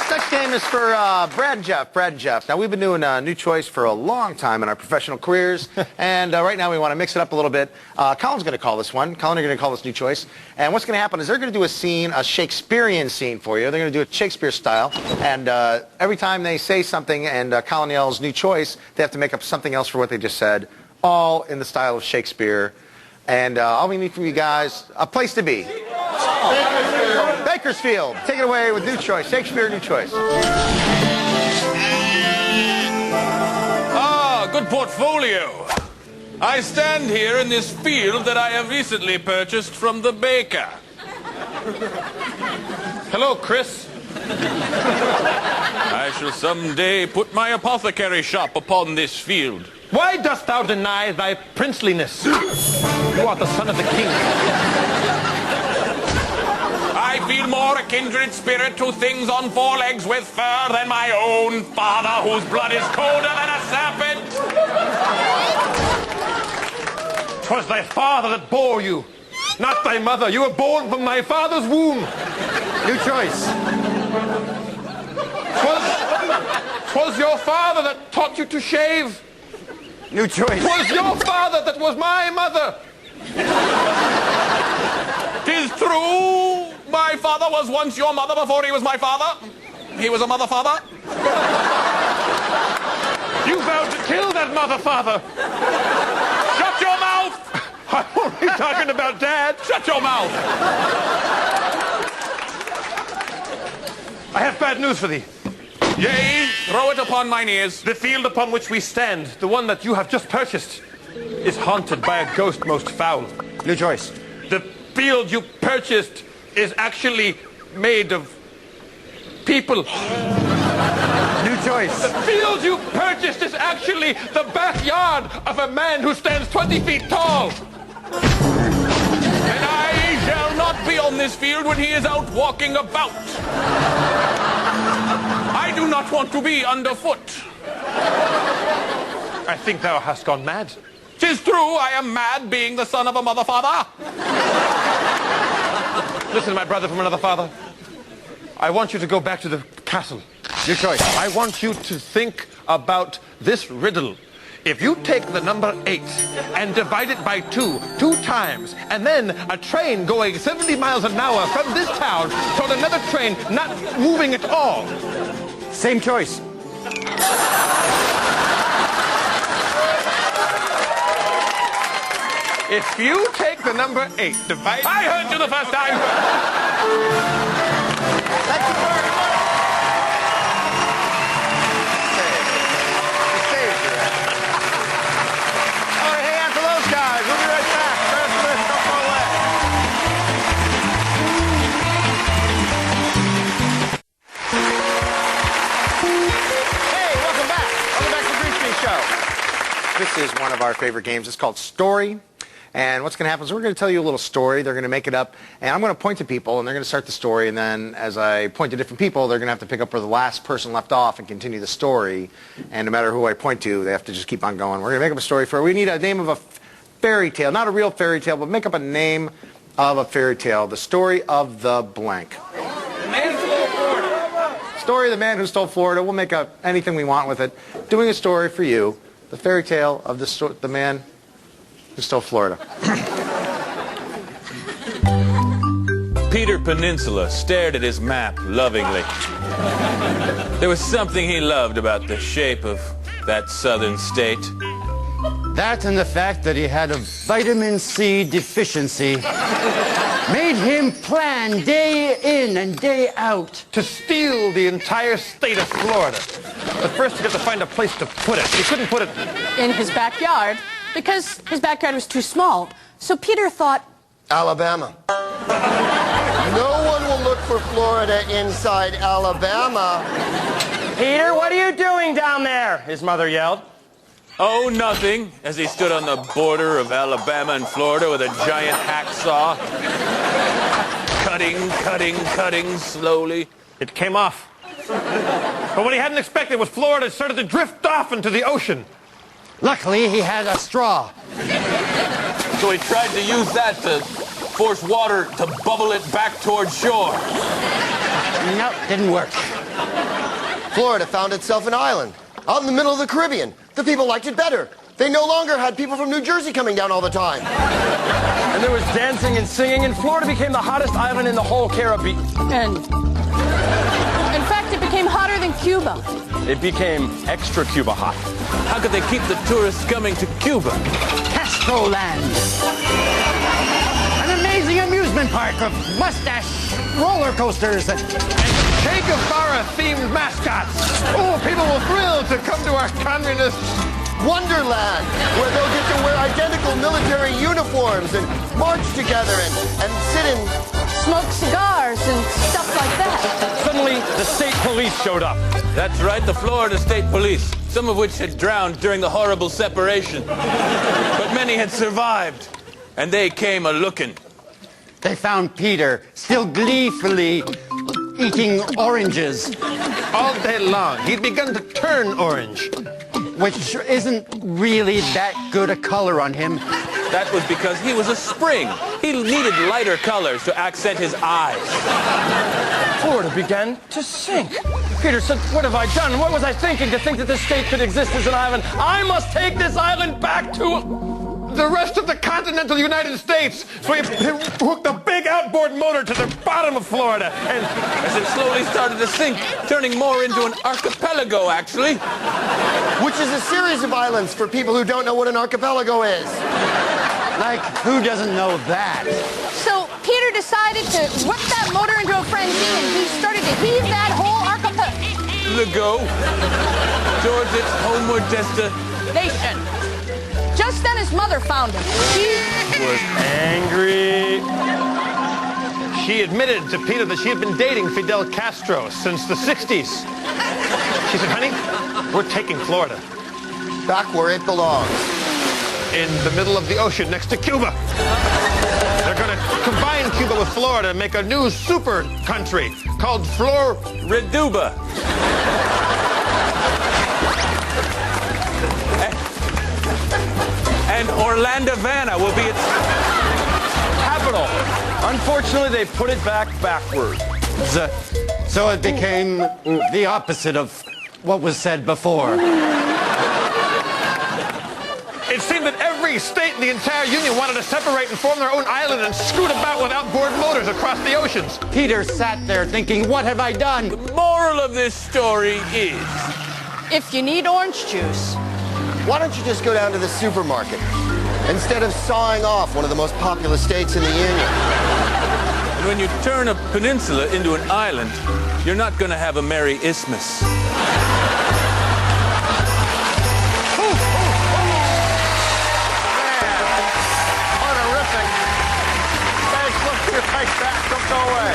This next game is for Brad and Jeff. Brad and Jeff. Now, we've been doing New Choice for a long time in our professional careers, and right now we want to mix it up a little bit. Colin's going to call this one. Colin, you're going to call this New Choice. And what's going to happen is they're going to do a scene, a Shakespearean scene for you. They're going to do it Shakespeare style, and every time they say something and Colin yells New Choice, they have to make up something else for what they just said, all in the style of Shakespeare. And all we need from you guys, a place to be. Bakersfield. Take it away with New Choice. Shakespeare, New Choice. Ah, good portfolio. I stand here in this field that I have recently purchased from the baker. Hello, Chris. I shall someday put my apothecary shop upon this field. Why dost thou deny thy princeliness? You art the son of the king. I feel more a kindred spirit to things on four legs with fur than my own father, whose blood is colder than a serpent. 'Twas thy father that bore you, not thy mother. You were born from thy father's womb. New Choice. 'Twas your father that taught you to shave. New Choice. 'Twas your father that was my mother. 'Tis true, my father was once your mother before he was my father. He was a mother-father. You vowed to kill that mother-father. Shut your mouth! I'm only talking about Dad. Shut your mouth! I have bad news for thee. Yea, throw it upon mine ears. The field upon which we stand, the one that you have just purchased, is haunted by a ghost most foul. New Choice. The field you purchased is actually made of people. New Choice. The field you purchased is actually the backyard of a man who stands 20 feet tall. And I shall not be on this field when he is out walking about. I do not want to be underfoot. I think thou hast gone mad. 'Tis true, I am mad, being the son of a mother-father. Listen, my brother from another father. I want you to go back to the castle. Your choice. I want you to think about this riddle. If you take the number 8 and divide it by 2 times, and then a train going 70 miles an hour from this town toward another train not moving at all. Same choice. If you take the number 8, divide... I heard you the first time. Thank you very much. All right, hang on for those guys. We'll be right back. Don't go away. Hey, welcome back. Welcome back to the Green Screen Show. This is one of our favorite games. It's called Story. And what's going to happen is we're going to tell you a little story. They're going to make it up. And I'm going to point to people, and they're going to start the story. And then as I point to different people, they're going to have to pick up where the last person left off and continue the story. And no matter who I point to, they have to just keep on going. We're going to make up a story for it. We need a name of a fairy tale. Not a real fairy tale, but make up a name of a fairy tale. The story of the blank. The man who stole Florida. Story of the man who stole Florida. We'll make up anything we want with it. Doing a story for you. The fairy tale of the man who stole Florida. Peter Peninsula stared at his map lovingly. There was something he loved about the shape of that southern state. That and the fact that he had a vitamin C deficiency made him plan day in and day out to steal the entire state of Florida. But first you have to find a place to put it. He couldn't put it in his backyard because his backyard was too small. So Peter thought, Alabama. No one will look for Florida inside Alabama. Peter, what are you doing down there? His mother yelled. Oh, nothing, as he stood on the border of Alabama and Florida with a giant hacksaw. Cutting slowly. It came off. But what he hadn't expected was Florida started to drift off into the ocean. Luckily, he had a straw. So he tried to use that to force water to bubble it back toward shore. No, didn't work. Florida found itself an island out in the middle of the Caribbean. The people liked it better. They no longer had people from New Jersey coming down all the time. And there was dancing and singing, and Florida became the hottest island in the whole Caribbean. And in fact, it became hotter than Cuba. It became extra Cuba hot. How could they keep the tourists coming to Cuba? Castroland. An amazing amusement park of mustache roller coasters. Che Guevara-themed mascots. Oh, people will thrill to come to our communist Wonderland, where they'll get to wear identical military uniforms and march together and sit in... Smoke cigars and stuff like that. Suddenly, the state police showed up. That's right, the Florida State Police, some of which had drowned during the horrible separation. But many had survived, and they came a-looking. They found Peter still gleefully eating oranges, all day long. He'd begun to turn orange. which isn't really that good a color on him. That was because he was a spring. He needed lighter colors to accent his eyes. Florida began to sink. Peter said, what have I done? What was I thinking to think that this state could exist as an island? I must take this island back to the rest of the continental United States. So he hooked a big outboard motor to the bottom of Florida. And as it slowly started to sink, turning more into an archipelago, actually. Which is a series of islands for people who don't know what an archipelago is. Like, who doesn't know that? So Peter decided to whip that motor into a frenzy, and he started to heave that whole archipelago towards its homeward destination. Just then his mother found him. She was angry. She admitted to Peter that she had been dating Fidel Castro since the 60s. She said, honey, we're taking Florida. Back where it belongs. In the middle of the ocean next to Cuba. They're going to combine Cuba with Florida and make a new super country called Floriduba. And Orlandavana will be its capital. Unfortunately, they put it back backward. So it became the opposite of what was said before. It seemed that every state in the entire Union wanted to separate and form their own island and scoot about with outboard motors across the oceans. Peter sat there thinking, what have I done? The moral of this story is, if you need orange juice, why don't you just go down to the supermarket instead of sawing off one of the most populous states in the Union? And when you turn a peninsula into an island, you're not going to have a merry isthmus. What horrific. Guys, look, you're right back. Don't go away.